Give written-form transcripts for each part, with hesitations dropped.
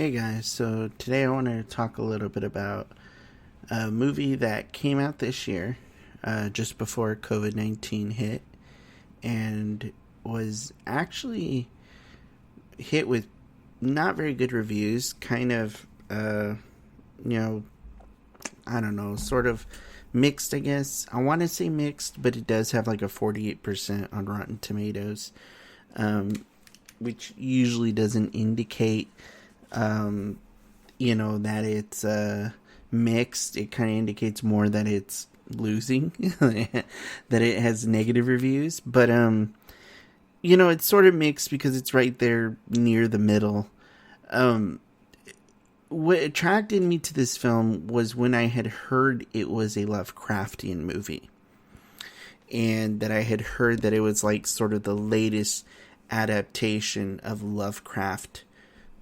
Hey guys, so today I want to talk a little bit about a movie that came out this year, just before COVID 19 hit, and was actually hit with not very good reviews. Kind of, you know, I don't know, sort of mixed, I guess. I want to say mixed, but it does have like a 48% on Rotten Tomatoes, which usually doesn't indicate um, that it's mixed. It kind of indicates more that it's losing, that it has negative reviews. But it's sort of mixed because it's right there near the middle. Um, what attracted me to this film was when I had heard it was a Lovecraftian movie, and that I had heard that it was like sort of the latest adaptation of Lovecraft,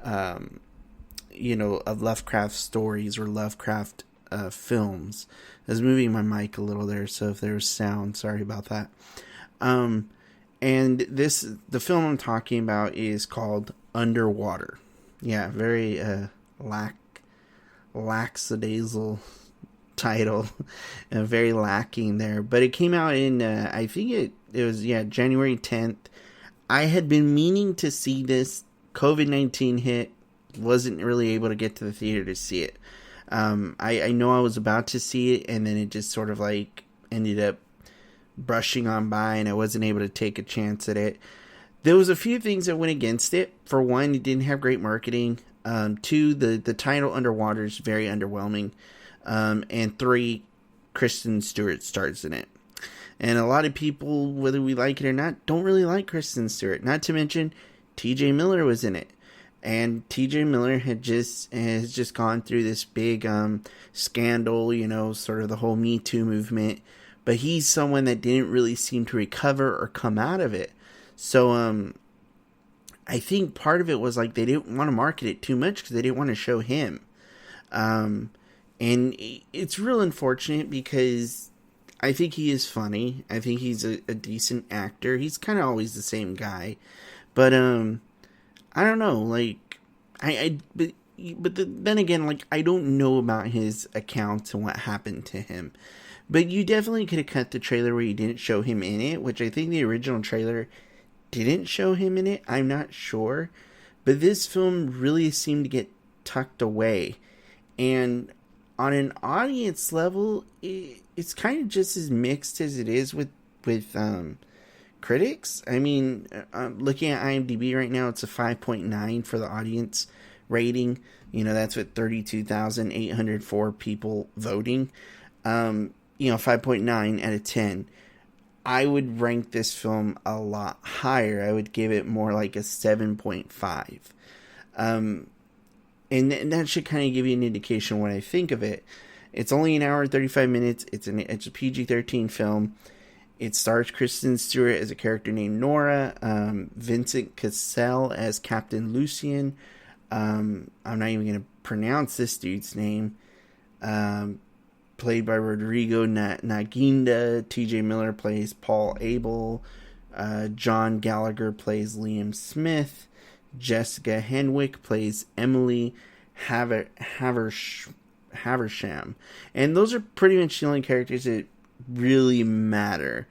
um, of Lovecraft stories or Lovecraft films. I was moving my mic a little there, so if there's sound, sorry about that. Um, and the film I'm talking about is called Underwater. Yeah, very lackadaisical title, very lacking there. But it came out in I think it was January 10th. I had been meaning to see this. COVID-19 hit, wasn't really able to get to the theater to see it. I know I was about to see it, and then it just sort of like ended up brushing on by, and I wasn't able to take a chance at it. There was a few things that went against it. For one, it didn't have great marketing. Two, the title Underwater is very underwhelming. And three, Kristen Stewart stars in it. And a lot of people, whether we like it or not, don't really like Kristen Stewart. Not to mention, T.J. Miller was in it. And T.J. Miller has just gone through this big scandal, sort of the whole Me Too movement. But he's someone that didn't really seem to recover or come out of it. So I think part of it was like they didn't want to market it too much because they didn't want to show him. And it's real unfortunate because I think he is funny. I think he's a decent actor. He's kind of always the same guy. But I don't know, like then again, like I don't know about his accounts and what happened to him. But you definitely could have cut the trailer where you didn't show him in it, which I think the original trailer didn't show him in it. I'm not sure. But this film really seemed to get tucked away. And on an audience level, it's kind of just as mixed as it is with critics. I mean, looking at IMDb right now, it's a 5.9 for the audience rating. That's with 32,804 people voting. 5.9 out of 10. I would rank this film a lot higher. I would give it more like a 7.5. And that should kind of give you an indication of what I think of it. It's only an hour and 35 minutes. It's a PG-13 film. It stars Kristen Stewart as a character named Nora, Vincent Cassel as Captain Lucian. I'm not even going to pronounce this dude's name. Played by Rodrigo Naginda. T.J. Miller plays Paul Abel. John Gallagher plays Liam Smith. Jessica Henwick plays Emily Haversham. And those are pretty much the only characters that really matter.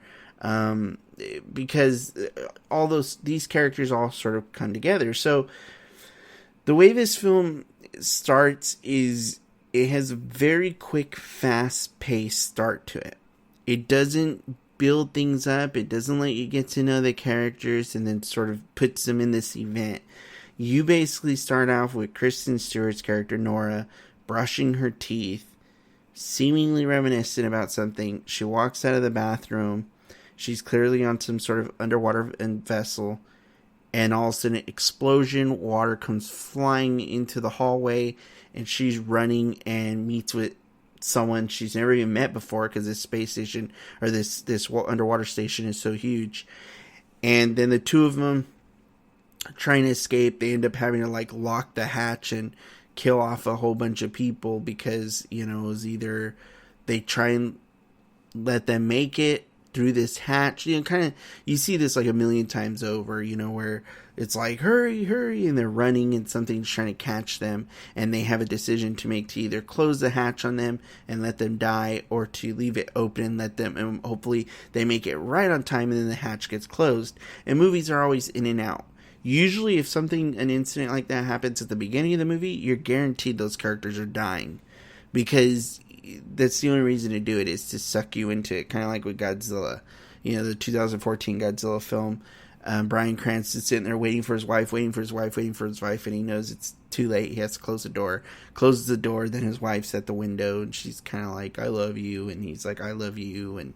Because these characters all sort of come together. So the way this film starts is it has a very quick, fast-paced start to it. It doesn't build things up. It doesn't let you get to know the characters and then sort of puts them in this event. You basically start off with Kristen Stewart's character, Nora, brushing her teeth, seemingly reminiscent about something. She walks out of the bathroom. She's clearly on some sort of underwater vessel. And all of a sudden, an explosion, water comes flying into the hallway, and she's running and meets with someone she's never even met before because this space station or this underwater station is so huge. And then the two of them trying to escape. They end up having to like lock the hatch and kill off a whole bunch of people because it was either they try and let them make it through this hatch. You know, kind of, you see this like a million times over, you know, where it's like, hurry, hurry, and they're running and something's trying to catch them, and they have a decision to make to either close the hatch on them and let them die, or to leave it open and let them, and hopefully they make it right on time and then the hatch gets closed. And movies are always in and out. Usually if an incident like that happens at the beginning of the movie, you're guaranteed those characters are dying, because that's the only reason to do it, is to suck you into it, kind of like with Godzilla. You know, the 2014 Godzilla film. Bryan Cranston's sitting there waiting for his wife, and he knows it's too late. He has to close the door. Closes the door, then his wife's at the window, and she's kind of like, I love you, and he's like, I love you, and,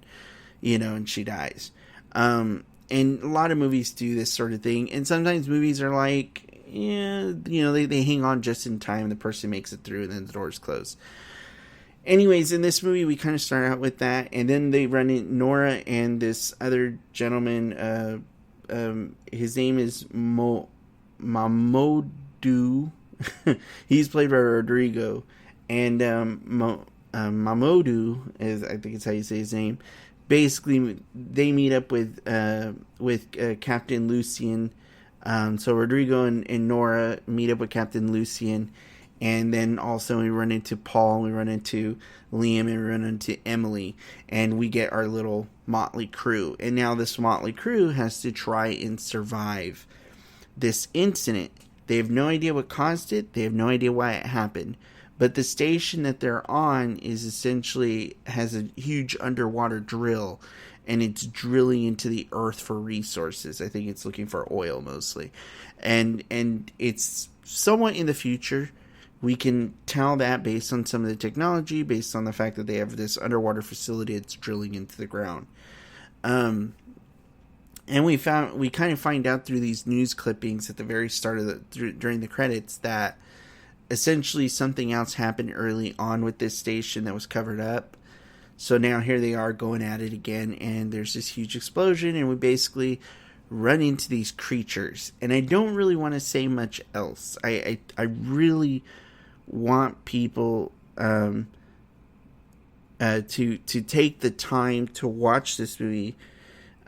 you know, and she dies. And a lot of movies do this sort of thing, and sometimes movies are like, yeah, you know, they hang on just in time, the person makes it through, and then the doors close. Anyways, in this movie, we kind of start out with that, and then they run in Nora and this other gentleman, his name is Mamoudou. He's played by Rodrigo, and Mamoudou is, I think it's how you say his name. Basically, they meet up with Captain Lucian. So Rodrigo and Nora meet up with Captain Lucian, and then also we run into Paul, we run into Liam, and we run into Emily, and we get our little motley crew. And now this motley crew has to try and survive this incident. They have no idea what caused it. They have no idea why it happened. But the station that they're on is essentially has a huge underwater drill, and it's drilling into the earth for resources. I think it's looking for oil mostly. And it's somewhat in the future. We can tell that based on some of the technology, based on the fact that they have this underwater facility that's drilling into the ground. And we kind of find out through these news clippings at the very start of during the credits, that essentially something else happened early on with this station that was covered up. So now here they are going at it again, and there's this huge explosion, and we basically run into these creatures. And I don't really want to say much else. I really want people to take the time to watch this movie,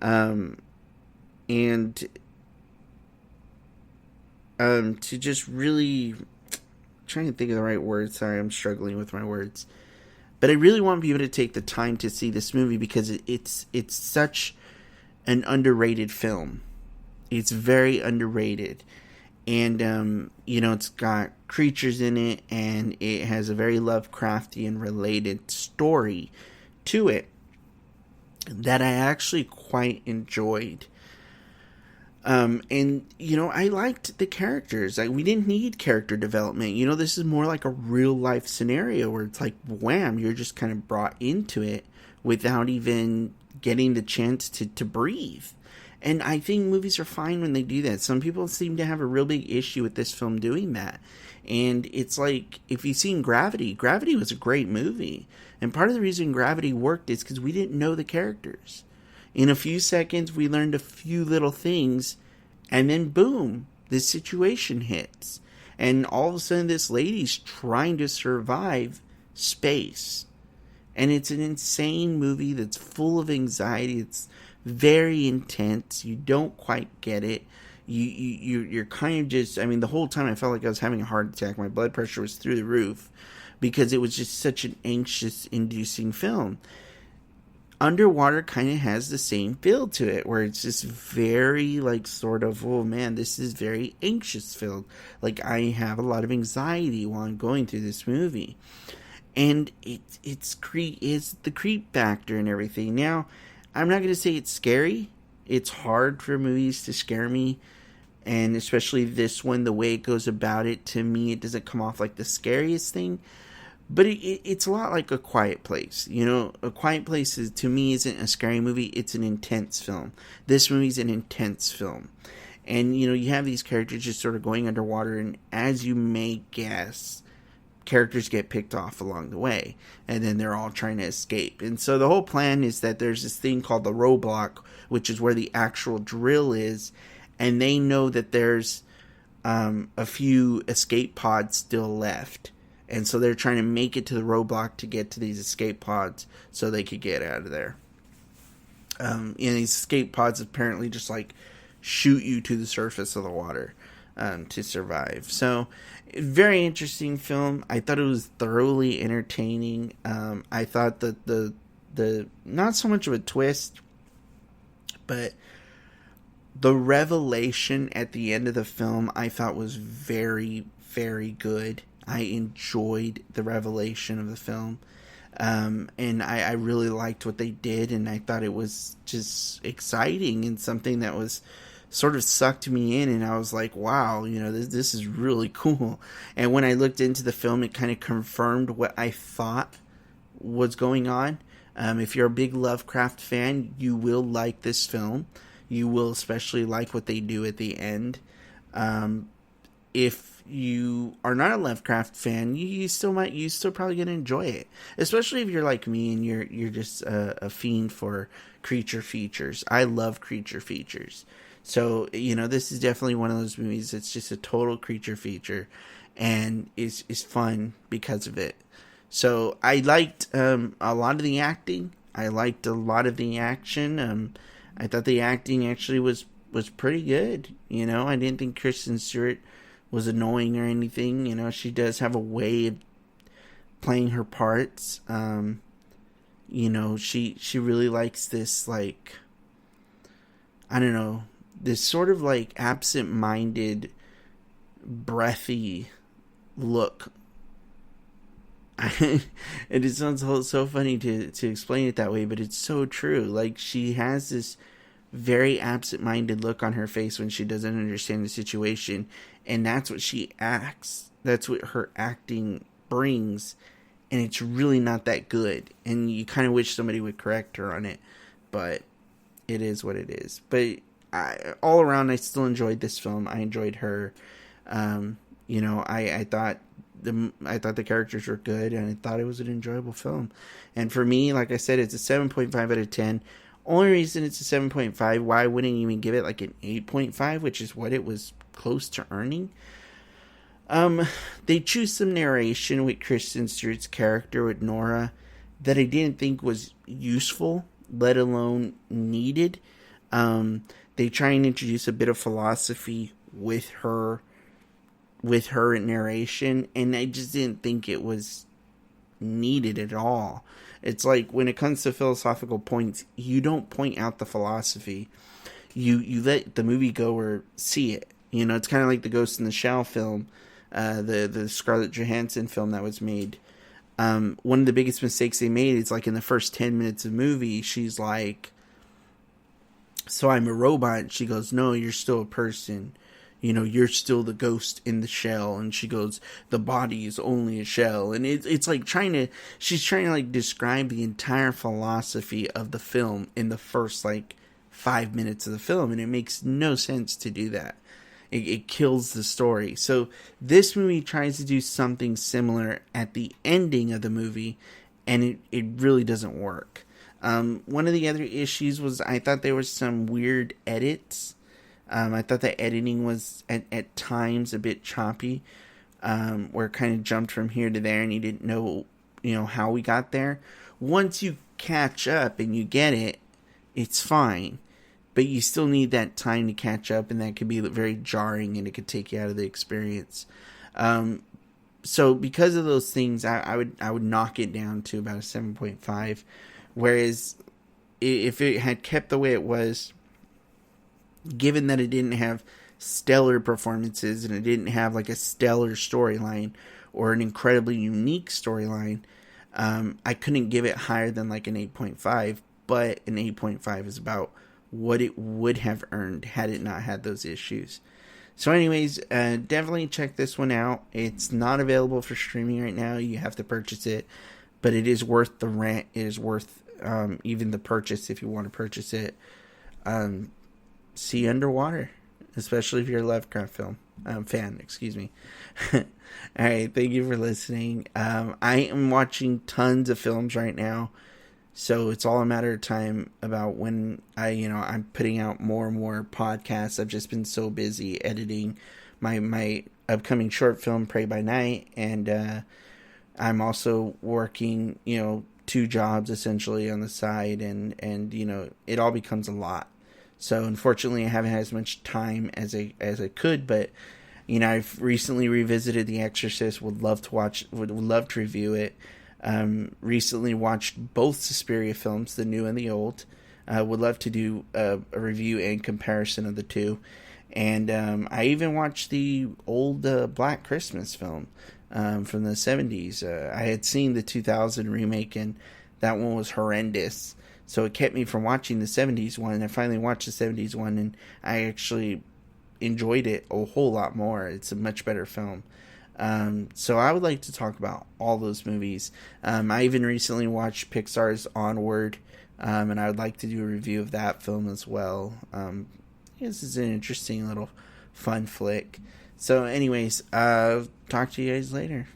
and to just really, trying to think of the right words. Sorry, I'm struggling with my words. But I really want people to take the time to see this movie, because it's such an underrated film. It's very underrated. And, you know, it's got creatures in it, and it has a very Lovecraftian related story to it that I actually quite enjoyed. And, you know, I liked the characters. We didn't need character development. You know, this is more like a real life scenario where it's like, wham, you're just kind of brought into it without even getting the chance to breathe. And I think movies are fine when they do that. Some people seem to have a real big issue with this film doing that. And it's like, if you've seen Gravity was a great movie. And part of the reason Gravity worked is because we didn't know the characters. In a few seconds, we learned a few little things, and then boom, this situation hits. And all of a sudden, this lady's trying to survive space. And it's an insane movie that's full of anxiety. It's very intense. You don't quite get it. You're kind of just, I mean, the whole time I felt like I was having a heart attack. My blood pressure was through the roof, because it was just such an anxious-inducing film. Underwater kind of has the same feel to it, where it's just very, like, sort of, oh man, this is very anxious filled. Like, I have a lot of anxiety while I'm going through this movie. And it's the creep factor and everything. Now, I'm not going to say it's scary. It's hard for movies to scare me. And especially this one, the way it goes about it, to me, it doesn't come off like the scariest thing. But it's a lot like A Quiet Place. You know, A Quiet Place to me isn't a scary movie. It's an intense film. This movie's an intense film. And, you know, you have these characters just sort of going underwater. And as you may guess, characters get picked off along the way. And then they're all trying to escape. And so the whole plan is that there's this thing called the roadblock, which is where the actual drill is. And they know that there's a few escape pods still left. And so they're trying to make it to the roadblock to get to these escape pods so they could get out of there. And these escape pods apparently just like shoot you to the surface of the water to survive. So, very interesting film. I thought it was thoroughly entertaining. I thought that the not so much of a twist, but the revelation at the end of the film I thought was very, very good. I enjoyed the revelation of the film. And I really liked what they did, and I thought it was just exciting and something that was sort of sucked me in, and I was like, wow, this is really cool. And when I looked into the film, it kind of confirmed what I thought was going on. If you're a big Lovecraft fan, you will like this film. You will especially like what they do at the end. If you are not a Lovecraft fan, you still probably gonna enjoy it, especially if you're like me and you're just a fiend for creature features. I love creature features, so this is definitely one of those movies that's just a total creature feature, and is fun because of it. So I liked a lot of the acting. I liked a lot of the action. I thought the acting actually was pretty good. I didn't think Kristen Stewart was annoying or anything. She does have a way of playing her parts. She really likes this, like, I don't know, this sort of like absent-minded, breathy look. It sounds so funny to explain it that way, but it's so true. Like, she has this very absent-minded look on her face when she doesn't understand the situation, and that's what she acts. That's what her acting brings, and it's really not that good. And you kind of wish somebody would correct her on it, but it is what it is. But all around, I still enjoyed this film. I enjoyed her. I thought the characters were good, and I thought it was an enjoyable film. And for me, like I said, it's a 7.5 out of 10. Only reason it's a 7.5, why I wouldn't even give it like an 8.5, which is what it was close to earning. They choose some narration with Kristen Stewart's character, with Nora, that I didn't think was useful, let alone needed. They try and introduce a bit of philosophy with her narration, and I just didn't think it was needed at all. It's like, when it comes to philosophical points, you don't point out the philosophy. You let the moviegoer see it. It's kind of like the Ghost in the Shell film, the Scarlett Johansson film that was made. One of the biggest mistakes they made is, like, in the first 10 minutes of the movie, she's like, so I'm a robot. She goes, no, you're still a person. You're still the ghost in the shell. And she goes, the body is only a shell. And it's like she's trying to like describe the entire philosophy of the film in the first like 5 minutes of the film. And it makes no sense to do that. It kills the story. So this movie tries to do something similar at the ending of the movie, and it really doesn't work. One of the other issues was, I thought there was some weird edits. I thought the editing was at times a bit choppy, where it kind of jumped from here to there, and you didn't know, how we got there. Once you catch up and you get it, it's fine, but you still need that time to catch up, and that could be very jarring, and it could take you out of the experience. So because of those things, I would knock it down to about a 7.5, whereas if it had kept the way it was, given that it didn't have stellar performances and it didn't have like a stellar storyline or an incredibly unique storyline, I couldn't give it higher than like an 8.5, but an 8.5 is about what it would have earned had it not had those issues. So anyways, definitely check this one out. It's not available for streaming right now. You have to purchase it, but it is worth the rent. It is worth even the purchase if you want to purchase it. See Underwater, especially if you're a Lovecraft fan, excuse me. All right, thank you for listening. I am watching tons of films right now, so it's all a matter of time about when I'm putting out more and more podcasts. I've just been so busy editing my upcoming short film, Pray by Night, and I'm also working, two jobs essentially on the side, and it all becomes a lot. So unfortunately, I haven't had as much time as I could, but I've recently revisited The Exorcist. Would love to review it. Recently watched both Suspiria films, the new and the old. Would love to do a review and comparison of the two. And I even watched the old Black Christmas film from the 70s. I had seen the 2000 remake, and that one was horrendous. So it kept me from watching the 70s one. I finally watched the 70s one, and I actually enjoyed it a whole lot more. It's a much better film. So I would like to talk about all those movies. I even recently watched Pixar's Onward, and I would like to do a review of that film as well. This is an interesting little fun flick. So anyways, talk to you guys later.